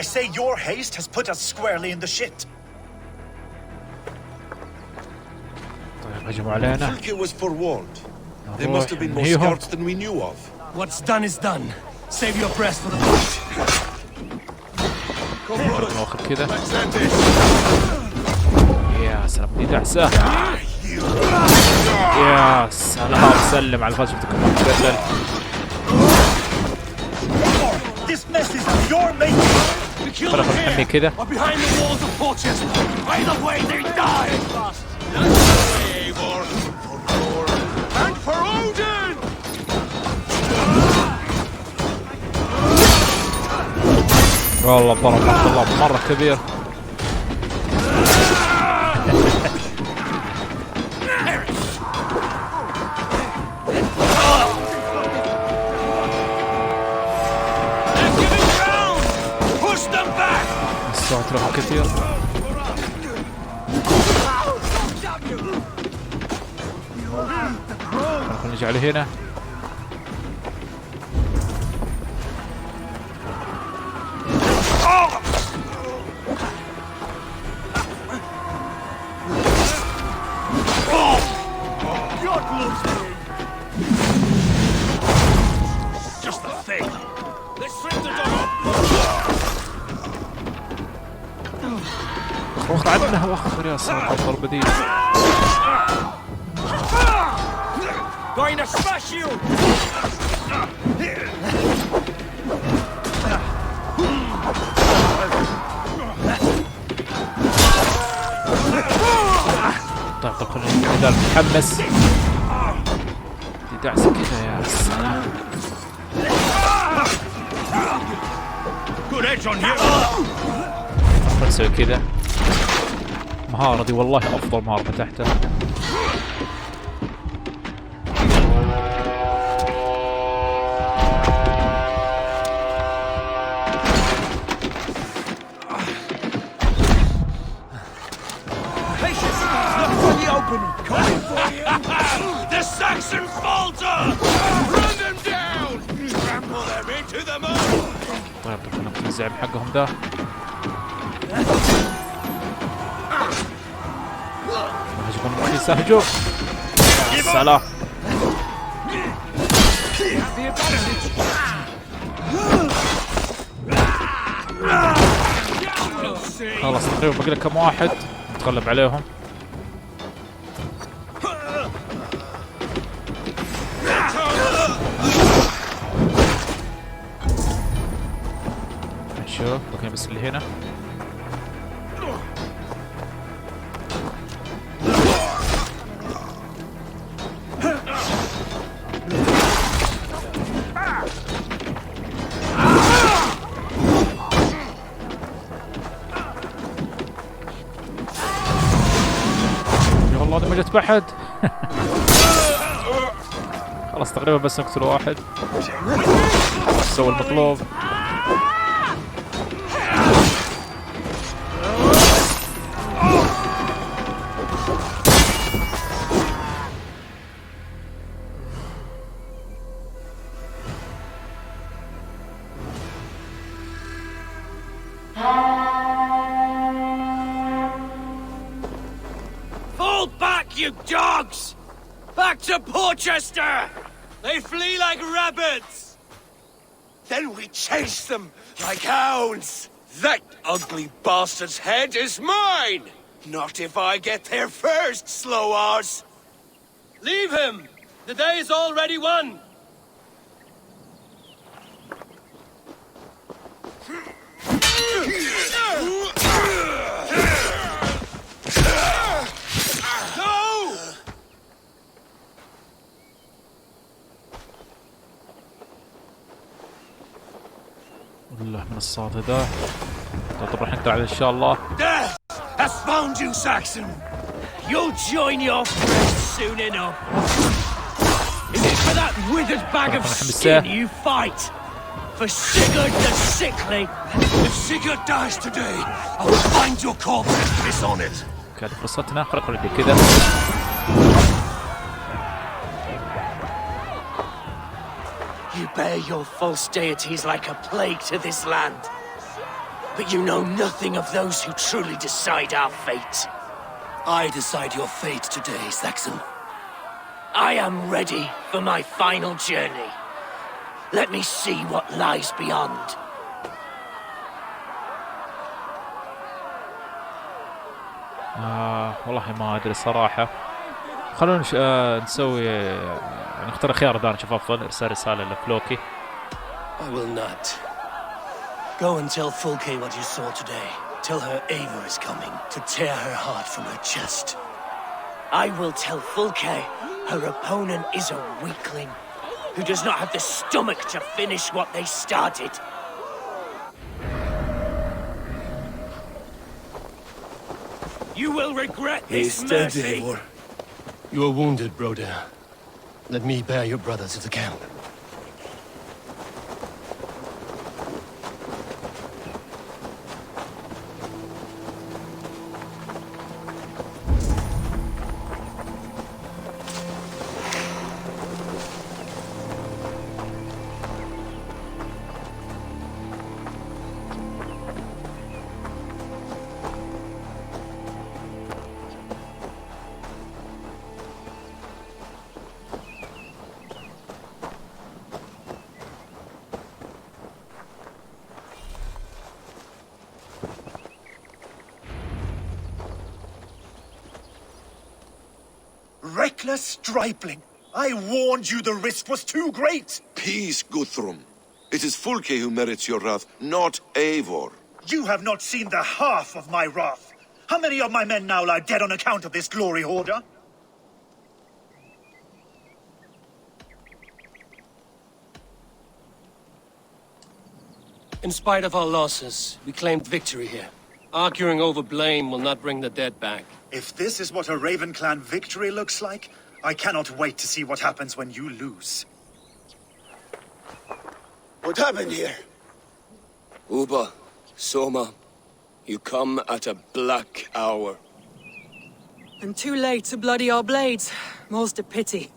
I say your haste has put us squarely in the shit. Fulke was forewarned. There must have been more scouts than we knew of. What's done is done. Save your breath for the fight. واخر كذا. يا سلام دي دعسة. يا سلام سلم على الفاز بتكون مقتل. خلنا نحمي كذا. والله بارك الله مرة كبير. الصوت له كثير. خلينا نجي على هنا. عدنا واخر يا صاحبي ضربة دي. Going to smash you. طيب خلينا نبدا نتحمس. دي دعسة كذا يا سلام. نسوي كذا. مهارة دي والله أفضل مهارة فتحتها. The Saxon falter! Run them down! Trample them into the mud! طيب خلينا نزعم حقهم ذا. هجوم السلام. خلاص تقريبا باقي لك كم واحد نتغلب عليهم. نشوف باقي بس اللي هنا. والله ما جت بحد. خلاص تقريبا بس نقتل واحد. سوى المطلوب. You dogs! Back to Porchester! They flee like rabbits! Then we chase them like hounds! That ugly bastard's head is mine! Not if I get there first, slow arse! Leave him! The day is already won! بالله من الصوت ذا. طب راح نقدر عليه ان شاء الله. Death has found you, Saxon. You'll join your friends soon enough. Is it for that withered bag of skin you fight? For Sigurd the sickly? If Sigurd dies today, I will find your corpse and piss on it. كانت فرصتنا. خلق ولدي كذا. You bear your false deities like a plague to this land. But you know nothing of those who truly decide our fate. I decide your fate today, Saxon. I am ready for my final journey. Let me see what lies beyond. والله ما ادري صراحة. خلونا نسوي نختار خيار ذا نشوف افضل. ارسال رسالة لفلوكي. I will not. Go and tell Fulke what you saw today. Tell her Eivor is coming to tear her heart from her chest. I will tell Fulke her opponent is a weakling who does not have the stomach to finish what they started. You will regret this mercy. Dead, Eivor. You are wounded, brother. Let me bear your brother to the camp. Reckless stripling! I warned you the risk was too great! Peace, Guthrum. It is Fulke who merits your wrath, not Eivor. You have not seen the half of my wrath. How many of my men now lie dead on account of this glory hoarder? In spite of our losses, we claimed victory here. Arguing over blame will not bring the dead back. If this is what a Raven Clan victory looks like, I cannot wait to see what happens when you lose. What happened here? Uba, Soma, you come at a black hour. And too late to bloody our blades. More's the pity.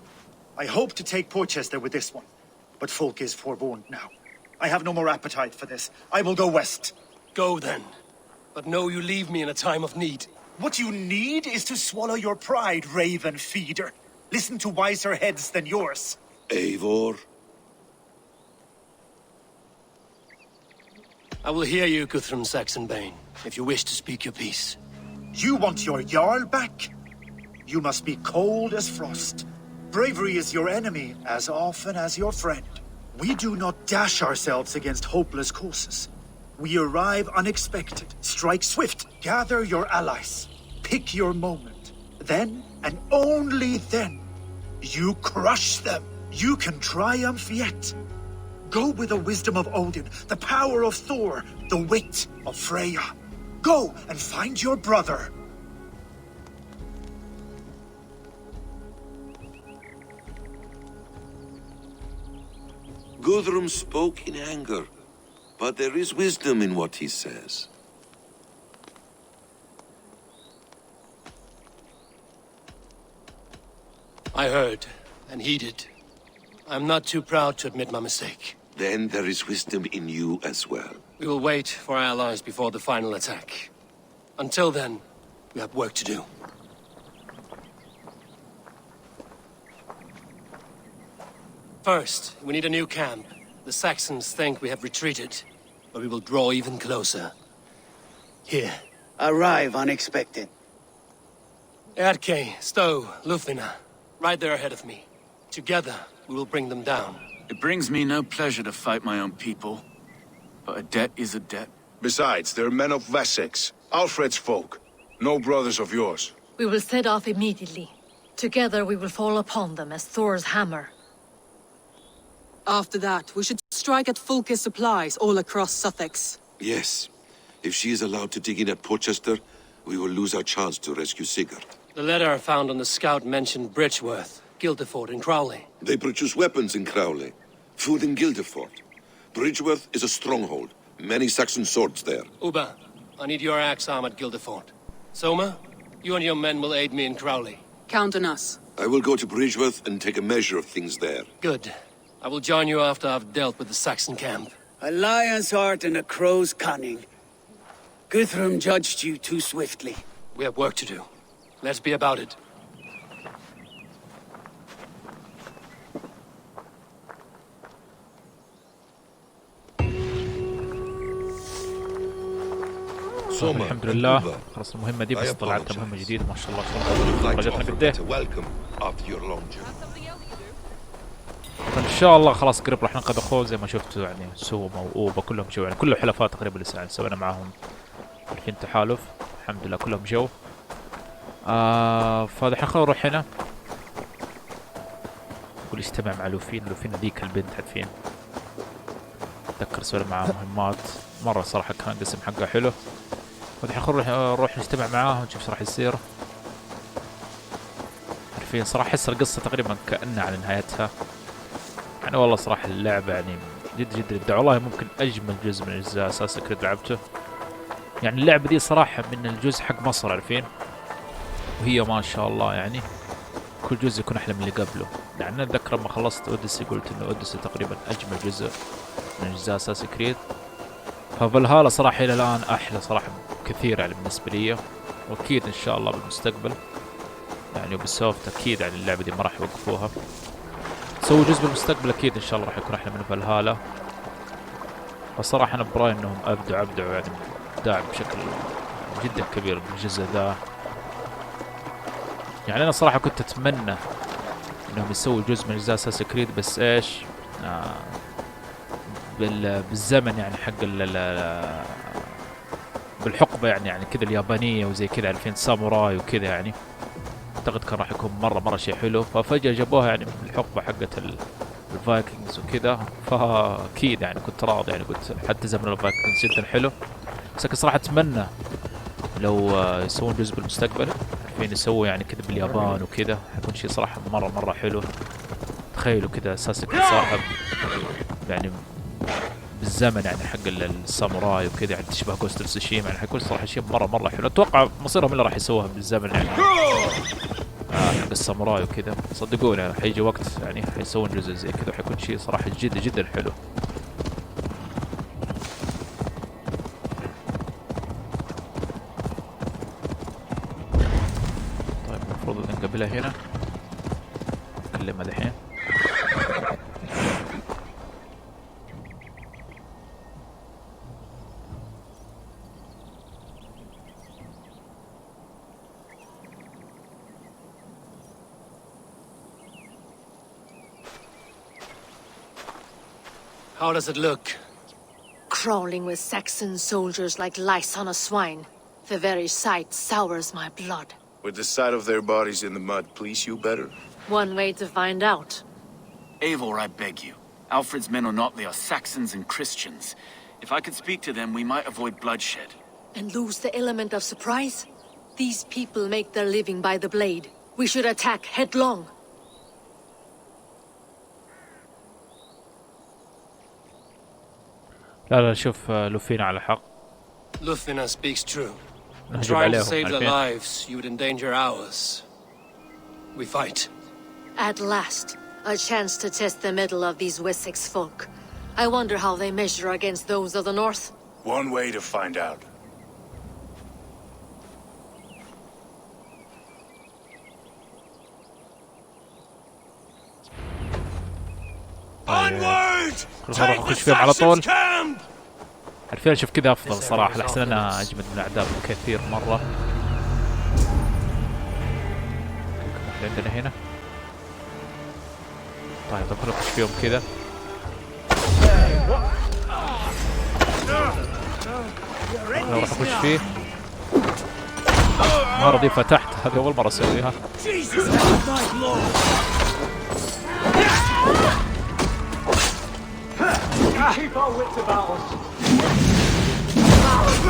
I hope to take Porchester with this one, but Folk is forewarned now. I have no more appetite for this. I will go west. Go then. But know you leave me in a time of need. What you need is to swallow your pride, Raven Feeder. Listen to wiser heads than yours. Eivor? I will hear you, Guthrum Saxonbane, if you wish to speak your piece. You want your Jarl back? You must be cold as frost. Bravery is your enemy as often as your friend. We do not dash ourselves against hopeless causes. We arrive unexpected, strike swift, gather your allies, pick your moment. Then, and only then, you crush them. You can triumph yet. Go with the wisdom of Odin, the power of Thor, the wit of Freya. Go and find your brother. Guthrum spoke in anger, but there is wisdom in what he says. I heard and heeded. I'm not too proud to admit my mistake. Then there is wisdom in you as well. We will wait for our allies before the final attack. Until then, we have work to do. First, we need a new camp. The Saxons think we have retreated, but we will draw even closer. Here. Arrive unexpected. Erke, Stow, Lufina, right there ahead of me. Together, we will bring them down. It brings me no pleasure to fight my own people, but a debt is a debt. Besides, they're men of Wessex, Alfred's folk, no brothers of yours. We will set off immediately. Together we will fall upon them as Thor's hammer. After that, we should strike at Fulke's supplies all across Sussex. Yes. If she is allowed to dig in at Porchester, we will lose our chance to rescue Sigurd. The letter found on the scout mentioned Bridgeworth, Guildeford, and Crowley. They produce weapons in Crowley, food in Guildeford. Bridgeworth is a stronghold. Many Saxon swords there. Uba, I need your axe arm at Guildeford. Soma, you and your men will aid me in Crowley. Count on us. I will go to Bridgeworth and take a measure of things there. Good. I will join you after I've dealt with the Saxon camp. A lion's heart and a crow's cunning. Guthrum judged you too swiftly. We have work to do. Let's be about it. الحمد لله خلص المهمة دي، بس طلعت مهمة جديدة ما شاء الله. رجعتنا قديه ان شاء الله. خلاص قرب راح ننقذ اخوه زي ما شفتوا يعني. سوما واوبا كلهم جو يعني، كله حلفاء تقريبا لسه يعني سوينا معاهم الحين تحالف الحمد لله كلهم جو. فهذا خلينا نروح هنا. يقول يجتمع مع لوفين ذيك البنت عارفين. اتذكر سوينا معاه مهمات مرة صراحة كان قسم حقه حلو. فالحين نروح نجتمع معاهم نشوف ايش راح يصير. عارفين صراحة احس القصة تقريبا كأنها على نهايتها. يعني والله صراحة اللعبة يعني جد ابداع والله. ممكن اجمل جزء من اجزاء اساسا كريد لعبته. يعني اللعبة دي صراحة من الجزء حق مصر عارفين. وهي ما شاء الله يعني كل جزء يكون احلى من اللي قبله. يعني انا اتذكر لما خلصت اوديسي قلت انه اوديسي تقريبا اجمل جزء من اجزاء اساسا كريد. فالهالا صراحة الى الان احلى صراحة كثير يعني بالنسبة لي. واكيد ان شاء الله بالمستقبل يعني وبالسوفت اكيد يعني اللعبة دي ما راح يوقفوها. سووا جزء بالمستقبل اكيد ان شاء الله راح يكون احلى من فالهالا. فصراحة انا برايي انهم ابدعوا يعني ابداع بشكل جدا كبير بالجزء ذا. يعني انا صراحة كنت اتمنى انهم يسووا جزء من اجزاء اساس كريد بس ايش بالزمن يعني حق بالحقبة يعني كذا اليابانية وزي كذا 2000 ساموراي وكذا يعني. اعتقد كان راح يكون مرة شيء حلو. ففجأة جابوها يعني بالحقبة حقت الفايكنجز وكذا. فاكيد يعني كنت راضي يعني قلت حتى زمن الفايكنجز جدا حلو. بس صراحة اتمنى لو يسوون جزء بالمستقبل عارفين يسووا يعني كذا باليابان وكذا حيكون شيء صراحة مرة حلو. تخيلوا كذا اساسا كريد صراحة يعني بالزمن يعني حق الساموراي وكذا يعني تشبه جوست اوف تسوشيما يعني حيكون صراحة شيء مرة حلو. اتوقع مصيرهم اللي راح يسووها بالزمن يعني حق الساموراي وكذا. صدقوني يعني حيجي وقت يعني حيسوون جزء زي كذا وحيكون شيء صراحة جدا حلو. طيب المفروض نقابلها هنا نكلمها دحين. How does it look? Crawling with Saxon soldiers like lice on a swine. The very sight sours my blood. With the sight of their bodies in the mud, please you better. One way to find out. Eivor, I beg you. Alfred's men are not, they are Saxons and Christians. If I could speak to them, we might avoid bloodshed. And lose the element of surprise? These people make their living by the blade. We should attack headlong. لا شوف لوفينا على حق. Lufina speaks true. Trying to save their lives, you would endanger ours. We fight. At last, a chance to test the mettle of these Wessex folk. I wonder how they measure against those of the north. One way to find out. Onward! نخش فيهم على طول. عارفين اشوف كذا افضل صراحة لحسن انا اجمد من الاعداء بكثير مرة. عندنا هنا. طيب نخش فيهم كذا. لو راح اخش فيه المرة دي فتحت. هذه اول مرة اسويها.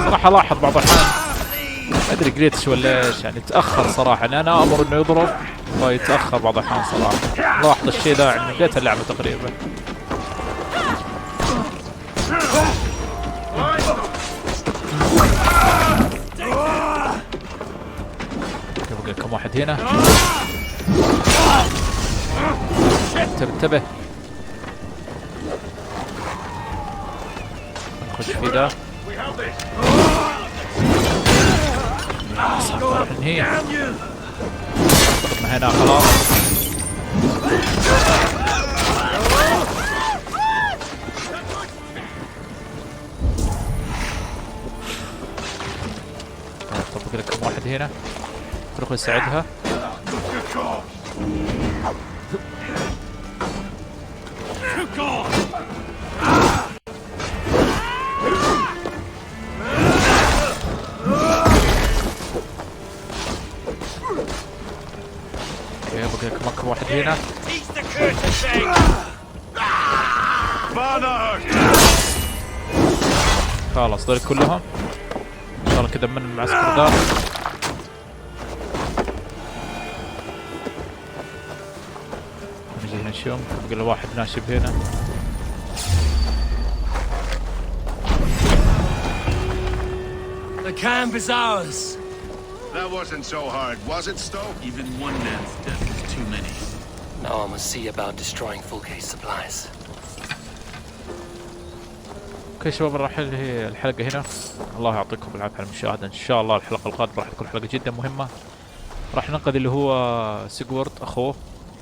صراحة لاحظ بعض الأحيان ما أدري جليتش ولا إيش يعني تأخر صراحة. يعني أنا أمر إنه يضرب فيتأخر بعض الأحيان صراحة. لاحظ الشيء ذا يعني بداية اللعبة تقريبا. يبقى كم واحد هنا. انتبه نخش في ذا. هي هنا خلاص. نجي هنا نروح نساعدها. اوكي بقى كمان واحد هنا. خلاص دول كلهم ان شاء الله كذا من المعسكر ده. نجي هنا نشوف بقى له واحد ناشب هنا. The camp is ours. That wasn't so hard, was it, Stowe? Even one man's death is too many. Now I must see about destroying full case supplies. اوكي شباب راح هي الحلقة هنا. الله يعطيكم العافية على المشاهدة. ان شاء الله الحلقة القادمة راح تكون حلقة جدا مهمة. راح ننقذ اللي هو سيجورد اخوه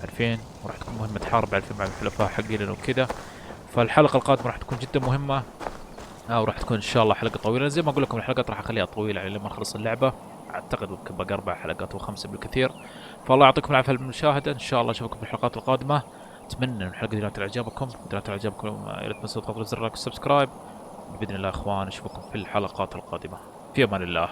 2000 وراح تكون مهمة حرب 2000 مع الحلفاء حقين وكذا. فالحلقة القادمة راح تكون جدا مهمة وراح تكون ان شاء الله حلقة طويلة. زي ما اقول لكم الحلقات راح اخليها طويلة يعني لما نخلص اللعبة. اعتقد ممكن باقي 4 حلقات و5 بالكثير. فالله يعطيكم العافية على المشاهدة. ان شاء الله اشوفكم في الحلقات القادمة. اتمنى ان الحلقة دي نالت اعجابكم. اذا نالت اعجابكم يا ريت تنسوا تضغطوا زر اللايك والسبسكرايب. باذن الله يا اخوان اشوفكم في الحلقات القادمة. في امان الله.